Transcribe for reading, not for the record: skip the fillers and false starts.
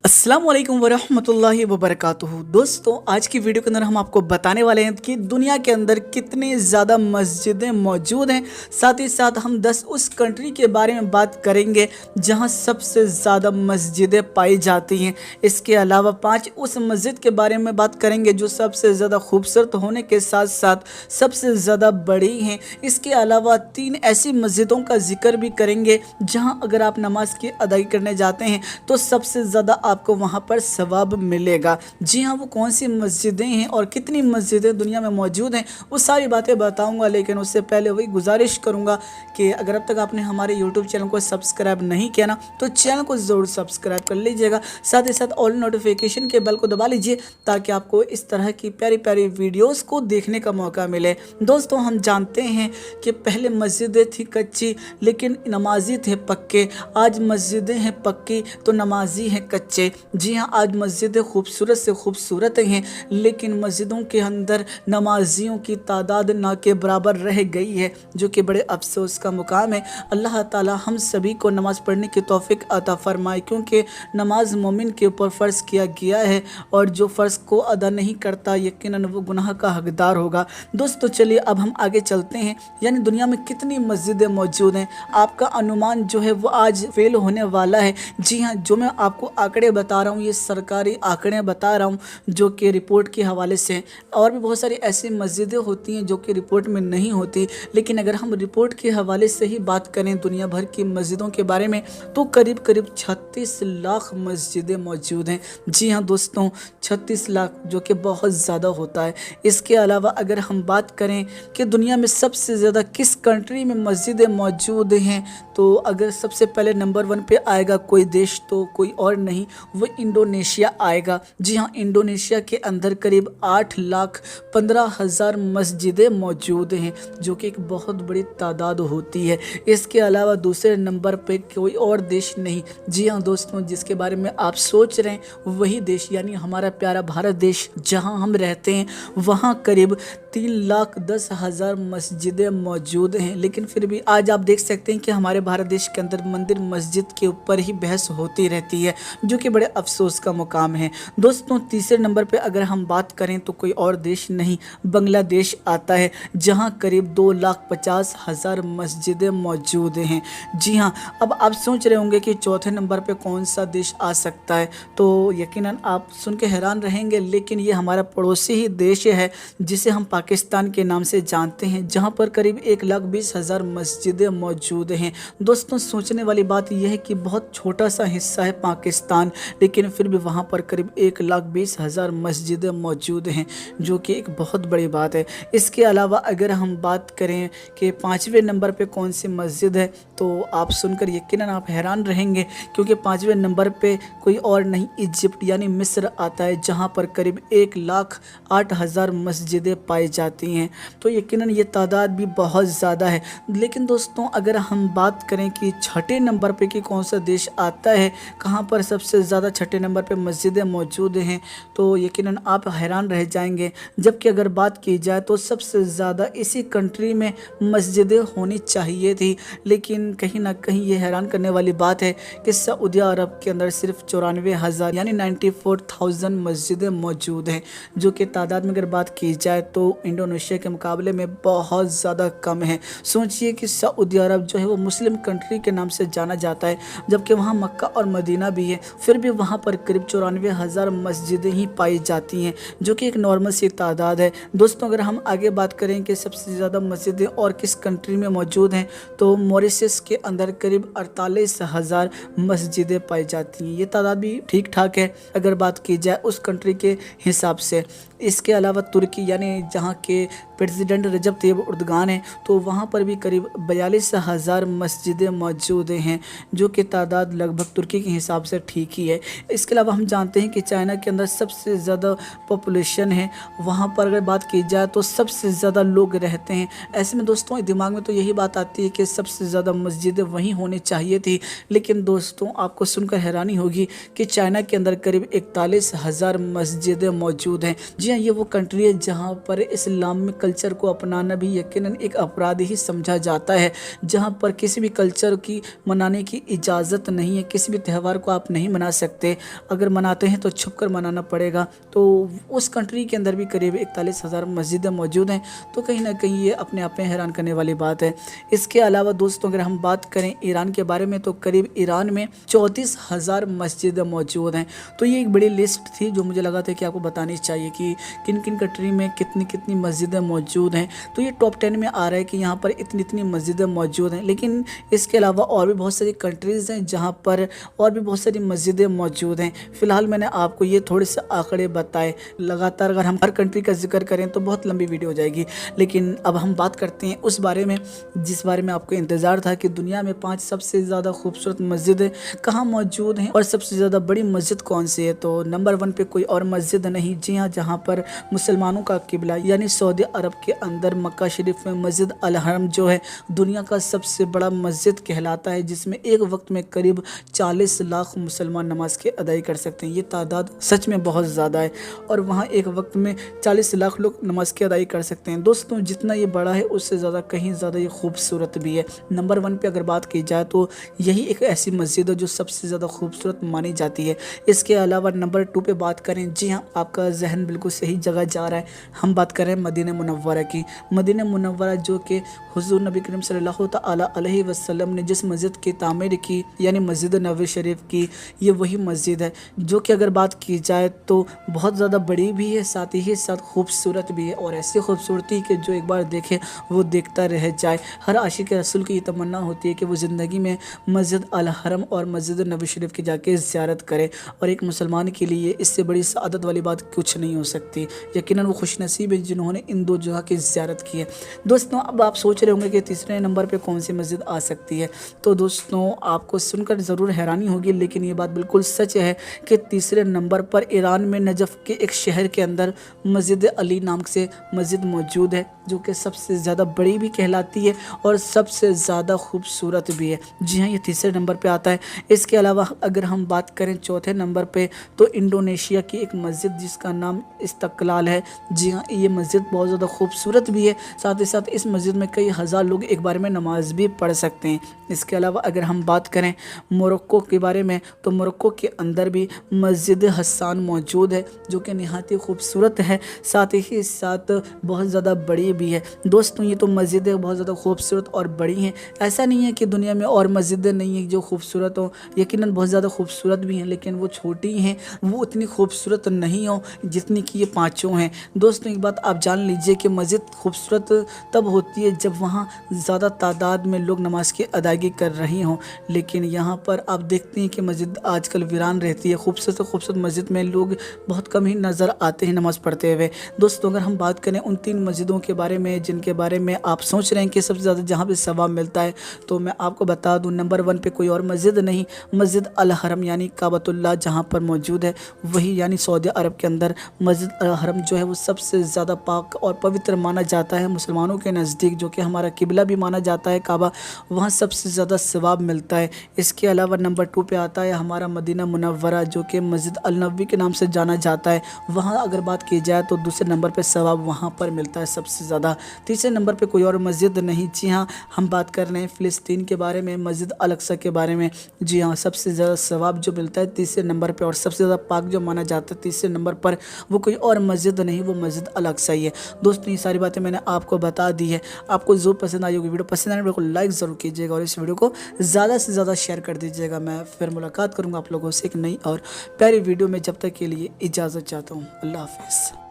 अस्सलाम वालेकुम वरहमतुल्लाहि वबरकातुहू। दोस्तों, आज की वीडियो के अंदर हम आपको बताने वाले हैं कि दुनिया के अंदर कितनी ज़्यादा मस्जिदें मौजूद हैं। साथ ही साथ हम 10 उस कंट्री के बारे में बात करेंगे जहां सबसे ज़्यादा मस्जिदें पाई जाती हैं। इसके अलावा 5 उस मस्जिद के बारे में बात करेंगे जो सबसे ज़्यादा खूबसूरत होने के साथ साथ सबसे ज़्यादा बड़ी हैं। इसके अलावा 3 ऐसी मस्जिदों का जिक्र भी करेंगे जहां अगर आप नमाज की अदाई करने जाते हैं तो सबसे ज़्यादा आपको वहां पर सवाब मिलेगा। जी हाँ, वो कौन सी मस्जिदें हैं और कितनी मस्जिदें दुनिया में मौजूद हैं वो सारी बातें बताऊंगा। लेकिन उससे पहले वही गुजारिश करूंगा कि अगर अब तक आपने हमारे यूट्यूब चैनल को सब्सक्राइब नहीं किया ना तो चैनल को ज़रूर सब्सक्राइब कर लीजिएगा। साथ ही साथ ऑल नोटिफिकेशन के बेल को दबा लीजिए ताकि आपको इस तरह की प्यारी प्यारी वीडियोज़ को देखने का मौका मिले। दोस्तों, हम जानते हैं कि पहले मस्जिदें थी कच्ची लेकिन नमाजी थे पक्के। आज मस्जिदें हैं पक्की तो नमाजी हैं कच्चे। जी हाँ, आज मस्जिदें खूबसूरत से खूबसूरत हैं लेकिन मस्जिदों के अंदर नमाजियों की तादाद ना के बराबर रह गई है, जो कि बड़े अफसोस का मुकाम है। अल्लाह ताला हम सभी को नमाज़ पढ़ने की तौफीक अता फरमाए, क्योंकि नमाज मोमिन के ऊपर फ़र्ज़ किया गया है और जो फ़र्ज़ को अदा नहीं करता यकीनन वो गुनाह का हकदार होगा। दोस्तों, चलिए अब हम आगे चलते हैं। यानी दुनिया में कितनी मस्जिदें मौजूद हैं, आपका अनुमान जो है वो आज फेल होने वाला है। जी हाँ, जो मैं आपको आंकड़े बता रहा हूँ ये सरकारी आंकड़े बता रहा हूँ जो कि रिपोर्ट के हवाले से। और भी बहुत सारी ऐसी मस्जिदें होती हैं जो कि रिपोर्ट में नहीं होती, लेकिन अगर हम रिपोर्ट के हवाले से ही बात करें दुनिया भर की मस्जिदों के बारे में तो करीब करीब 36 लाख मस्जिदें मौजूद हैं। जी हाँ दोस्तों, 36 लाख, जो कि बहुत ज़्यादा होता है। इसके अलावा अगर हम बात करें कि दुनिया में सबसे ज़्यादा किस कंट्री में मस्जिदें मौजूद हैं तो अगर सबसे पहले नंबर 1 पे आएगा कोई देश तो कोई और नहीं, वो इंडोनेशिया आएगा। जी हाँ, इंडोनेशिया के अंदर करीब 8,15,000 मस्जिदें मौजूद हैं, जो कि एक बहुत बड़ी तादाद होती है। इसके अलावा दूसरे नंबर पे कोई और देश नहीं। जी हाँ दोस्तों, जिसके बारे में आप सोच रहे हैं वही देश यानी हमारा प्यारा भारत देश जहाँ हम रहते हैं वहाँ करीब 3,10,000 मस्जिदें मौजूद हैं। लेकिन फिर भी आज आप देख सकते हैं कि हमारे भारत देश के अंदर मंदिर मस्जिद के ऊपर ही बहस होती रहती है, जो कि बड़े अफसोस का मुकाम है। दोस्तों, तीसरे नंबर पे अगर हम बात करें तो कोई और देश नहीं, बांग्लादेश आता है जहां करीब 2,50,000 मस्जिदें मौजूद हैं। जी हाँ, अब आप सोच रहे होंगे कि चौथे नंबर पे कौन सा देश आ सकता है, तो यकीनन आप सुन के हैरान रहेंगे, लेकिन ये हमारा पड़ोसी ही देश है जिसे हम पाकिस्तान के नाम से जानते हैं, जहाँ पर करीब 1,20,000 मस्जिदें मौजूद हैं। दोस्तों, सोचने वाली बात यह है कि बहुत छोटा सा हिस्सा है पाकिस्तान, लेकिन फिर भी वहाँ पर करीब 1,20,000 मस्जिदें मौजूद हैं, जो कि एक बहुत बड़ी बात है। इसके अलावा अगर हम बात करें कि 5वें नंबर पे कौन सी मस्जिद है तो आप सुनकर यकीनन आप हैरान रहेंगे, क्योंकि 5वें नंबर पे कोई और नहीं इजिप्ट यानी मिस्र आता है, जहाँ पर करीब 1,08,000 मस्जिदें पाई जाती हैं। तो यकीनन ये तादाद भी बहुत ज़्यादा है। लेकिन दोस्तों, अगर हम बात करें कि छठे नंबर पे कि कौन सा देश आता है, कहाँ पर सबसे ज़्यादा छठे नंबर पे मस्जिदें मौजूद हैं, तो यकीनन आप हैरान रह जाएंगे। जबकि अगर बात की जाए तो सबसे ज़्यादा इसी कंट्री में मस्जिदें होनी चाहिए थी, लेकिन कहीं ना कहीं ये हैरान करने वाली बात है कि सऊदी अरब के अंदर सिर्फ 94,000 यानी 94,000 मस्जिदें मौजूद हैं, जो कि तादाद में अगर बात की जाए तो इंडोनेशिया के मुकाबले में बहुत ज़्यादा कम है। सोचिए कि सऊदी अरब जो है वो मुस्लिम कंट्री के नाम से जाना जाता है, जबकि वहाँ मक्का और मदीना भी है, फिर भी वहाँ पर करीब 94,000 मस्जिदें ही पाई जाती हैं, जो कि एक नॉर्मल सी तादाद है। दोस्तों, अगर हम आगे बात करें कि सबसे ज़्यादा मस्जिदें और किस कंट्री में मौजूद हैं तो मॉरिशस के अंदर करीब 48,000 मस्जिदें पाई जाती हैं। ये तादाद भी ठीक ठाक है अगर बात की जाए उस कंट्री के हिसाब से। इसके अलावा तुर्की यानी जहाँ के प्रेसिडेंट रजब तैयब उर्दगान है तो वहाँ पर भी करीब 42,000 मस्जिदें मौजूद हैं, जो कि तादाद लगभग तुर्की के हिसाब से ठीक ही है। इसके अलावा हम जानते हैं कि चाइना के अंदर सबसे ज़्यादा पॉपुलेशन है, वहाँ पर अगर बात की जाए तो सबसे ज़्यादा लोग रहते हैं। ऐसे में दोस्तों दिमाग में तो यही बात आती है कि सबसे ज़्यादा मस्जिदें वहीं होनी चाहिए थी, लेकिन दोस्तों आपको सुनकर हैरानी होगी कि चाइना के अंदर करीब 41,000 मस्जिदें मौजूद हैं। जी हाँ, ये वो कंट्री है जहाँ पर इस्लाम में कल्चर को अपनाना भी यकीनन एक अपराध ही समझा जाता है, जहाँ पर किसी भी कल्चर की मनाने की इजाज़त नहीं है। किसी भी त्यौहार को आप नहीं मना सकते, अगर मनाते हैं तो छुप कर मनाना पड़ेगा। तो उस कंट्री के अंदर भी करीब 41,000 मस्जिदें मौजूद हैं, तो कहीं ना कहीं ये अपने आप में हैरान करने वाली बात है। इसके अलावा दोस्तों अगर हम बात करें ईरान के बारे में, तो करीब ईरान में 34,000 मस्जिदें मौजूद हैं। तो ये एक बड़ी लिस्ट थी जो मुझे लगा था कि आपको बतानी चाहिए कि किन किन कंट्री में कितनी कितनी मस्जिदें मौजूद हैं। तो ये टॉप 10 में आ रहा है कि यहाँ पर इतनी इतनी मस्जिदें मौजूद हैं। लेकिन इसके अलावा और भी बहुत सारी कंट्रीज़ हैं जहाँ पर और भी बहुत सारी मस्जिदें मौजूद हैं। फ़िलहाल मैंने आपको ये थोड़े से आंकड़े बताए। लगातार अगर हम हर कंट्री का जिक्र करें तो बहुत लंबी वीडियो हो जाएगी, लेकिन अब हम बात करते हैं उस बारे में जिस बारे में आपको इंतज़ार था कि दुनिया में 5 सबसे ज़्यादा खूबसूरत मस्जिदें कहाँ मौजूद हैं और सबसे ज़्यादा बड़ी मस्जिद कौन सी है। तो नंबर 1 पे कोई और मस्जिद नहीं, जी हाँ, जहाँ पर मुसलमानों का किबला यानी सऊदी अरब के अंदर मक्का शरीफ में मस्जिद अल हरम जो है दुनिया का सबसे बड़ा मस्जिद कहलाता है, जिसमें एक वक्त में करीब 40 लाख मुसलमान नमाज के अदाई कर सकते हैं। ये तादाद सच में बहुत ज़्यादा है और वहाँ एक वक्त में 40 लाख लोग नमाज की अदाई कर सकते हैं। दोस्तों जितना ये बड़ा है उससे ज़्यादा कहीं ज़्यादा ये खूबसूरत भी है। नंबर 1 पे अगर बात की जाए तो यही एक ऐसी मस्जिद है जो सबसे ज़्यादा खूबसूरत मानी जाती है। इसके अलावा नंबर 2 पे बात करें, जी हाँ, आपका जहन बिल्कुल सही जगह जा रहा है। हम बात करें मदीना मुनव्वरा की। मदीना मुनव्वरा जो कि हुज़ूर नबी करीम सल्लल्लाहु तआला अलैहि वसल्लम ने जिस मस्जिद की तामीर की यानी मस्जिद नबवी शरीफ की, ये वही मस्जिद है जो कि अगर बात की जाए तो बहुत ज़्यादा बड़ी भी है, साथ ही साथ खूबसूरत भी है। और ऐसी खूबसूरती कि जो एक बार देखे वो देखता रह जाए। हर आशिक रसूल की ये तमन्ना होती है कि वो ज़िंदगी में मस्जिद अल हरम और मस्जिद नबवी शरीफ की जाके ज़ियारत करे, और एक मुसलमान के लिए इससे बड़ी सआदत वाली बात कुछ नहीं हो सकती। यकीनन वो खुशनसीब है जिन्होंने इन दो जगह की ज़ियारत की है। दोस्तों अब आप सोच रहे होंगे कि तीसरे नंबर पे कौन सी मस्जिद आ सकती है। तो दोस्तों आपको सुनकर ज़रूर हैरानी होगी, लेकिन ये बात बिल्कुल सच है कि तीसरे नंबर पर ईरान में नजफ़ के एक शहर के अंदर मस्जिद अली नाम से मस्जिद मौजूद है, जो कि सबसे ज़्यादा बड़ी भी कहलाती है और सबसे ज़्यादा खूबसूरत भी है। जी हाँ, ये तीसरे नंबर पे आता है। इसके अलावा अगर हम बात करें चौथे नंबर पे, तो इंडोनेशिया की एक मस्जिद जिसका नाम इस्तक्लाल है। जी हाँ, ये मस्जिद बहुत ज़्यादा खूबसूरत भी है, साथ ही साथ इस मस्जिद में कई हज़ार लोग एक बार में नमाज भी पढ़ सकते हैं। इसके अलावा अगर हम बात करें मोरक्को के बारे में, तो मोरक्को के अंदर भी मस्जिद हसन मौजूद है जो कि नहायत ही खूबसूरत है, साथ ही साथ बहुत ज़्यादा बड़ी भी है। दोस्तों ये तो मस्जिदें बहुत ज़्यादा खूबसूरत और बड़ी हैं। ऐसा नहीं है कि दुनिया में और मस्जिदें नहीं हैं जो खूबसूरत हो, यकीनन बहुत ज़्यादा खूबसूरत भी हैं, लेकिन वो छोटी हैं, वो उतनी खूबसूरत नहीं हो जितनी कि ये पाँचों हैं। दोस्तों एक बात आप जान लीजिए कि मस्जिद खूबसूरत तब होती है जब वहाँ ज़्यादा तादाद में लोग नमाज की अदायगी कर रही हों, लेकिन यहाँ पर आप देखते हैं कि मस्जिद आजकल वीरान रहती है। खूबसूरत मस्जिद में लोग बहुत कम ही नज़र आते हैं नमाज़ पढ़ते हुए। दोस्तों अगर हम बात करें उन 3 मस्जिदों के बारे में जिनके बारे में आप सोच रहे हैं कि सबसे ज़्यादा जहाँ पे सवाब मिलता है, तो मैं आपको बता दूं नंबर 1 पे कोई और मस्जिद नहीं, मस्जिद अल हरम यानी काबतुल्लाह जहाँ पर मौजूद है वही, यानी सऊदी अरब के अंदर मस्जिद अल हरम जो है वो सबसे ज़्यादा पाक और पवित्र माना जाता है मुसलमानों के नज़दीक, जो कि हमारा किबला भी माना जाता है काबा, वहाँ सबसे ज़्यादा सवाब मिलता है। इसके अलावा नंबर 2 पे आता है हमारा मदीना मुनव्वरा जो कि मस्जिद अल नबवी के नाम से जाना जाता है। वहाँ अगर बात की जाए तो दूसरे नंबर पे सवाब वहाँ पर मिलता है सबसे ज़्यादा। तीसरे नंबर पे कोई और मस्जिद नहीं, जी हाँ, हम बात कर रहे हैं फ़िलिस्तीन के बारे में, मस्जिद अल अक्सा के बारे में। जी हाँ, सबसे ज़्यादा सवाब जो मिलता है तीसरे नंबर पे और सबसे ज़्यादा पाक जो माना जाता है तीसरे नंबर पर, वो कोई और मस्जिद नहीं, वो मस्जिद अल अक्सा ही है। दोस्तों ये सारी बातें मैंने आपको बता दी है। आपको जो पसंद आई होगी, वीडियो पसंद आने वीडियो को लाइक ज़रूर कीजिएगा और इस वीडियो को ज़्यादा से ज़्यादा शेयर कर दीजिएगा। मैं फिर मुलाकात करूँगा आप लोगों से एक नई और प्यारी वीडियो में, जब तक के लिए इजाज़त चाहता हूँ। अल्लाह हाफ़िज़।